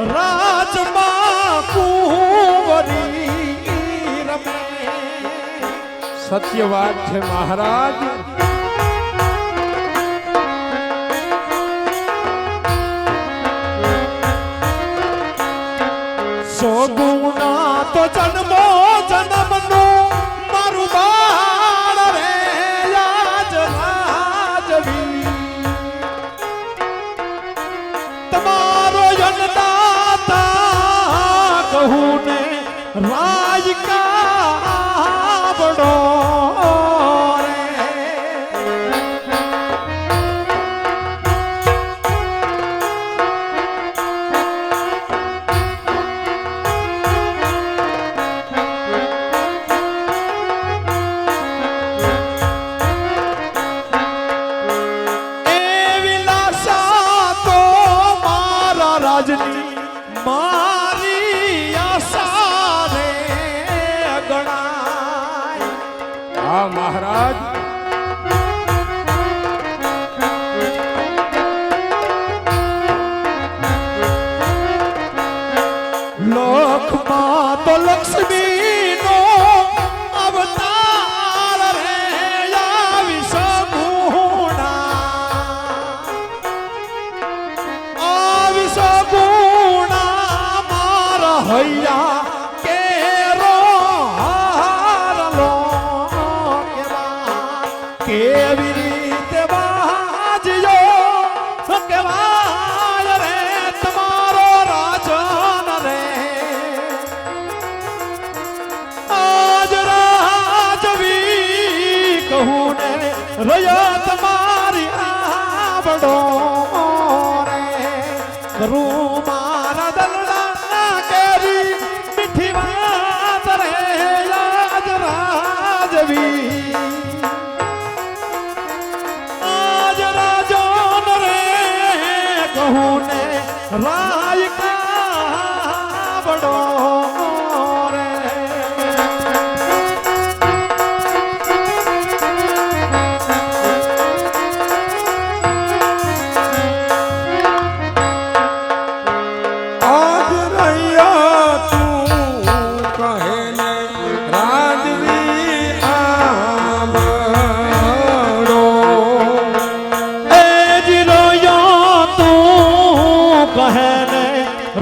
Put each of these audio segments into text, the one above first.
રાજમાં કુંવરી રમે. સત્ય વાત છે મહારાજ. સોગુના તો જન્મો જન્મનું મારું બાળ રે યાજ રાજવી. તમારો જનદાતા કહું ને રાજ કાબડો રે. મારી આશા રે ગણાય. હા મહારાજ. લોકમાં તો લક્ષ્મીનો અવતાર રે આવી સગુણા હૈયા કેરો હારલો કેવી રીતે બાજ્યો કેવાય રે તમારો રાજન રે. આજ રાજવી કહું ને રયા તમારી આવડો રે. કરું મારા દલડા કેરી મીઠી વાત રે યાદ રાજવી. આજ રાજન રે કહું ને રાય કાબડો રે.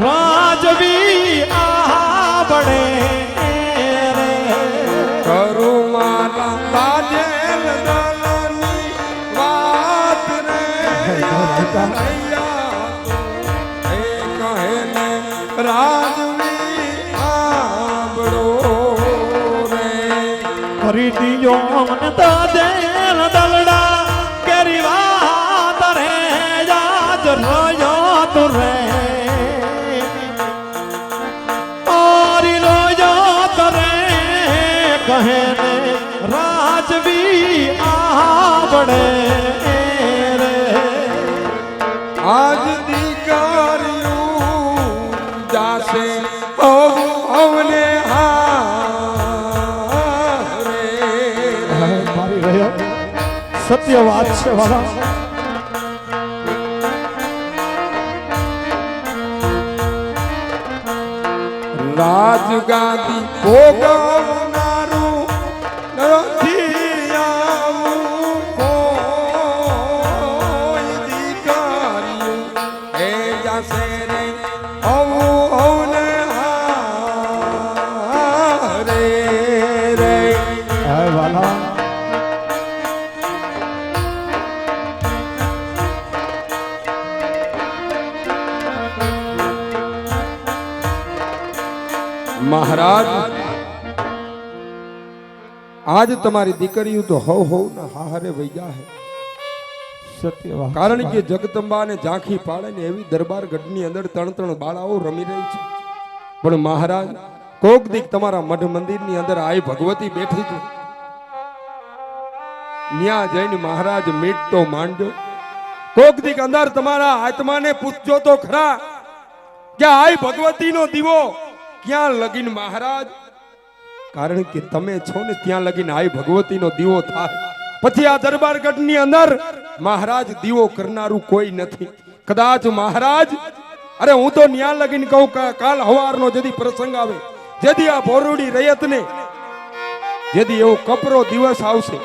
રાજવી આવડે રે. કરું મારા બાજેલ દલની વાત રે. કહે ને રાજવી આવડો રે. કરી દિયો મને દાદેલ દલડા કેરી વાત રે યાદ રહ્યો તું રે. કહે ને રાજવી આવડે રે. આજ દીકરીયું જાશે હવને હારે. મારી રહ્યો સત્ય વાત છે વાલા. રાજગાદી ભોગવનારું નથી આવું કોઈ દીકરીયું એ જાશે રે હવને હારે રે. વાલા મહારાજ આજ તમારી દીકરીઓ તો હવ ના હારે વૈયા હે. સત્ય વાત. કારણ કે જગદંબા ને ઝાંખી પાડે ને એવી દરબાર ગઢની અંદર ત્રણ બાળાઓ રમી રહી છે. પણ મહારાજ કોક દીક તમારા મઢ મંદિરની અંદર આઈ ભગવતી બેઠી છે. ન્યા જઈને મહારાજ મીટ તો માંડજો. કોક દીક અંદર તમારા આત્માને પૂછજો તો ખરા કે આઈ ભગવતીનો દીવો ક્યાં લગીન મહારાજ. કારણ કે તમે છો ને ત્યાં લગીને આઈ ભગવતીનો દીવો થાય. પછી આ દરબારગઢની અંદર મહારાજ દીવો કરનારું કોઈ નથી. કદાચ મહારાજ અરે હું તો ન્યા લગીને કહું કે કાલ હવારનો જેથી પ્રસંગ આવે, જેથી આ ભોરુડી રયતને જેથી એવો કપરો દિવસ આવશે,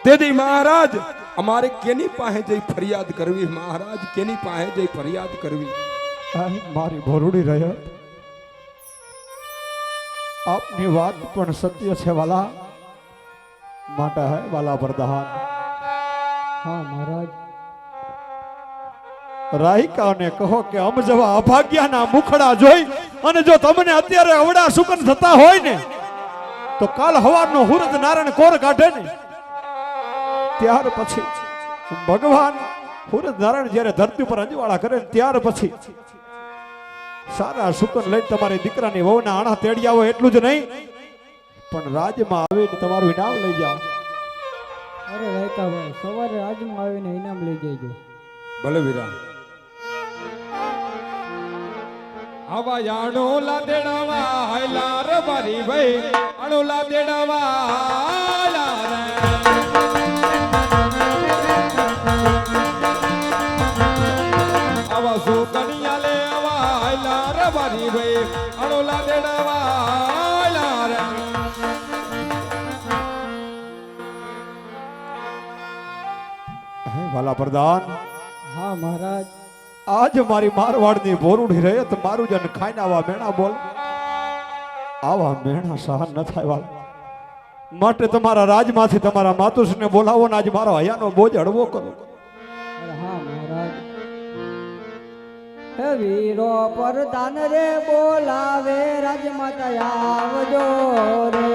તેથી મહારાજ અમારે કેની પાસે જઈ ફરિયાદ કરવી? મહારાજ કેની પાસે જઈ ફરિયાદ કરવી? મારી ભોરુડી રહ્યા, આપની વાત પણ સત્ય છે વાલા, માટે હે વાલા પ્રધાન. હા મહારાજ. રાહિકાને કહો કે અમ જેવા અભાગ્યાના મુખડા જોઈ અને જો તમને અત્યારે અવડા સુકન થતા હોય ને તો કાલ હવારનો હુરદ નારાયણ કોર કાઢે ને ત્યાર પછી ભગવાન હુરદ નારાયણ જ્યારે ધરતી ઉપર અંજવાળા કરે ને ત્યાર પછી સારા સુકન લઈને તમારી દીકરાની વહુના આણા તેડી આવો, એટલું જ નહીં પણ રાજમાં આવીને તમારું ઇનામ લઈ જાઓ. અરે રાયકાભાઈ, સવારે રાજમાં આવીને ઇનામ લઈ જજો. ભલે વીરા. આવા અણોલા દેડાવા હાયલા રે મારી ભાઈ, અણોલા દેડાવા હાયલા રે. આવા સુકનિયા લે આવા હાયલા રે મારી ભાઈ, અણોલા દેડાવા હાયલા રે. હે વાલા પ્રધાન, હા મહારાજ. આજ મારી મારવાડની ભોરુડી રહે તો મારું જન ખાઈને આવા મેણા બોલ, આવા મેણા સહન ન થાય વાલા. માટે તમારા રાજમાંથી તમારા માતુશ્રીને બોલાવો ને આજ મારો હયાનો બોજ હળવો કરો. અરે હા મહારાજ. હે વીરો પરદાન રે બોલાવે, રાજમાતા આવજો રે.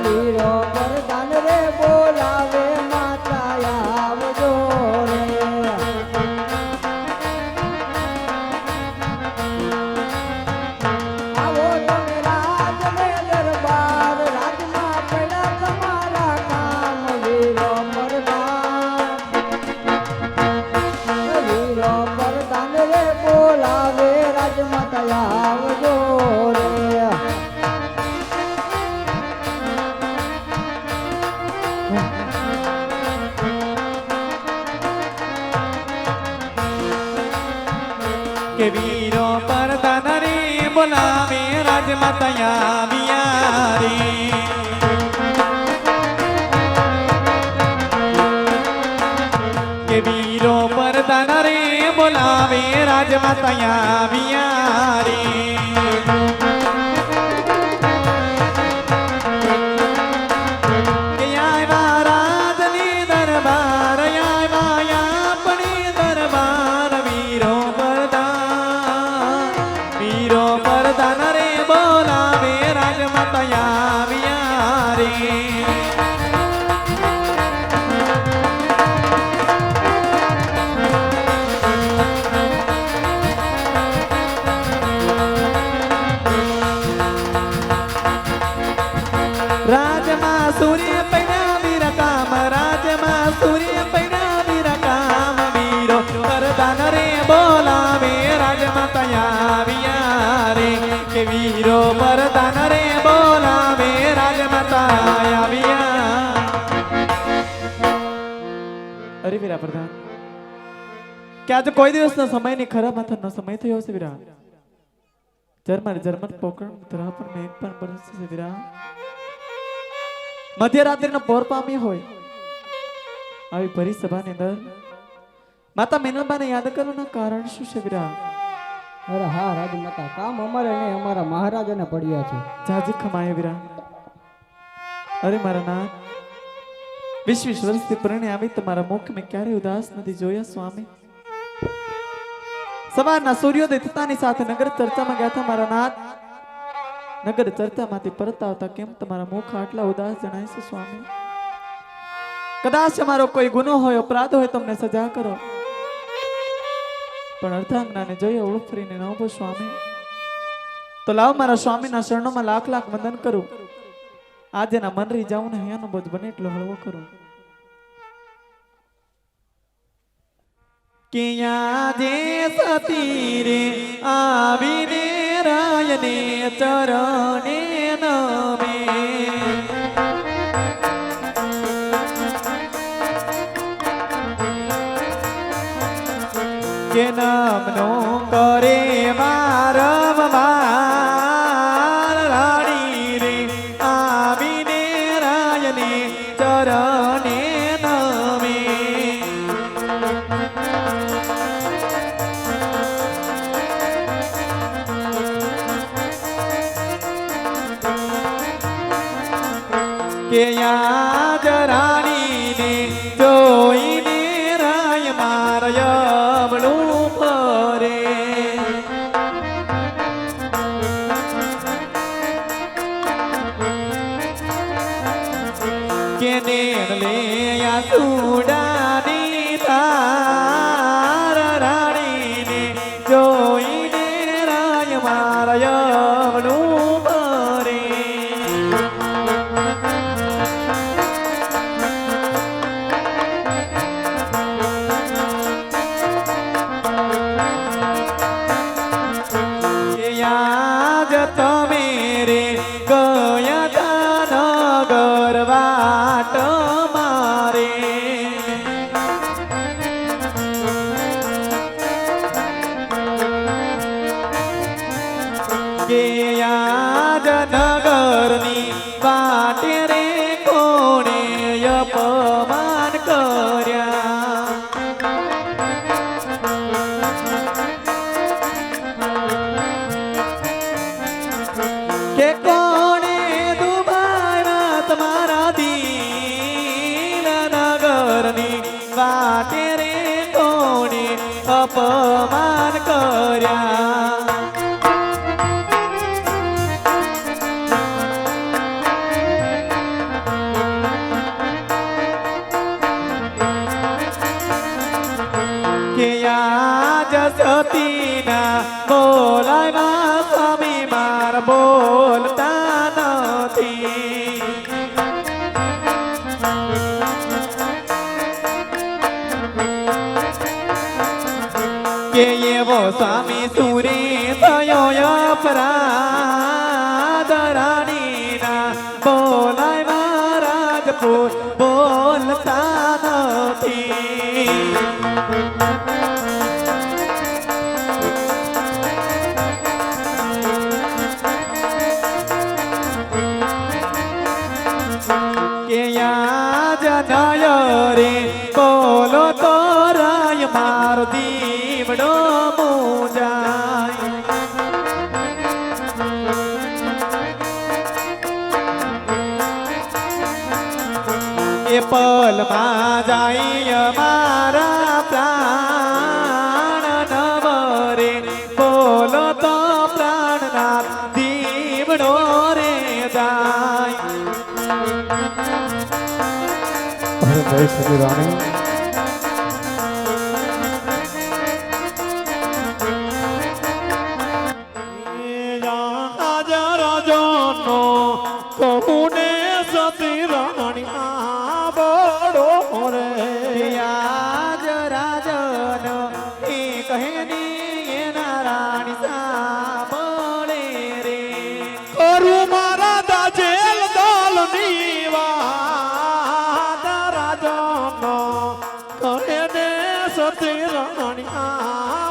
વીરો પરદાન રે બોલાવે, માતા આવજો રે. આવો તમે રાજને દરબાર, રાજમાં પડ્યા તમારા કામ. વીરો પરદાન, વીરો પરદાન રે બોલાવે, રાજમાતા આવજો રે. કે વીરો પરદાન રે બોલાવે, રાજમાતા આવ્યા રે. કે વીરો પરદાન રે બોલાવે, રાજમાતા આવ્યા રે. કે આવ્યા રાજની દરબાર, આવ્યા આપણી દરબાર. વીરો પરદાન રે બોલાવે, રાજમાતા આવ્યા રે. રાજમાં સૂર્ય પૈડા વીર કામ, રાજમાં સૂર્ય પૈડા વીર કામ. વીરો પરદાન રે બોલાવે, રાજમાતા આવ્યા રે. કે વીરો પરદાન રે બોલાવે, રાજમાતા આવ્યા. અરે વીરા પ્રધાન, કે આજે કોઈ દિવસનો સમય ની ખરાબ માથાનો સમય થયો છે વીરા. જર્મન પોકળ ધરા પર મેઘ પણ બરસે છે વીરા. મધ્યરાત્રિનો પોર પામી હોય આવી ભરી સભાની અંદર માતા મીનલબાને યાદ કરવાના કારણ શું છે વીરા? અરે હા રાજમાતા, કામ અમારે નહીં, અમારા મહારાજાને પડ્યા છે. જાજી ખમાય વીરા. અરે મારા નાથ, 20 વર્ષથી પરણે આવી તમારા મુખ મેં ક્યારે ઉદાસ નથી જોયા સ્વામી. સવારના સૂર્યોદય થતાની સાથે નગર ચર્ચામાં ગયા હતા મારા નાથ. નગર ચર્ચામાંથી પરત આવતા કેમ તમારા મુખ આટલા ઉદાસ જણાય છે સ્વામી? કદાચ અમારો કોઈ ગુનો હોય, અપરાધ હોય, તમને સજા કરો, પણ અર્ધાંગનાને જોઈએ ઓળફરીને ન ઉભો સ્વામી. તો લાવ મારા સ્વામીના શરણોમાં લાખ લાખ વંદન કરું. આજે ના મન રહી જાઉં ને હૈયાનો બોજ બને એટલો હળવો કરું. કે આજે સતી રે આવીને રાયને ચરણે નમે. કે નામનું કરે વારંવાર રાણી રે આવીને રાયને ચરણે નમે. કે યાદ રાણીને જોઈને રાય મારા યમણું ફરે. કે નેરલે આસુડાની તાર રાણીને જોઈને રાય મારા યમણું ફરે. યાદ તમે રે ગયા તા નગર વાટ મારે. કે યાદ નગરની વાટે રે કોણે અપમાન કર્યા. કે કોણે દુબાવ્યા તમારા દિલ નગરની વાટે રે કોણે અપમાન કર્યા. કે યાદ સતીના બોલાવ્યા સ્વામી મારા બોલતા નથી. કે એવો સ્વામી સુરી થયો અપરાધ રાણીના બોલાવ્યા રાજપૂત બોલતા નથી. કે યાદ નય રે બોલો તો રાય મારો દીવડો મૂંઝાય. એ પલમાં જાય મારા પ્રાણ નવરે બોલો તો પ્રાણનાથ દીવડો રે જાય. જય શ્રી રાણી. રાજા રાજાનો કહું ને સતી રાણી આ બડો રે. યાદ રાજન એ કહે ને એના રાણી સાંભળે રે. કરું મારા દાજેલ દાલની વાત રાજાનો કહે ને સતી રાણી આ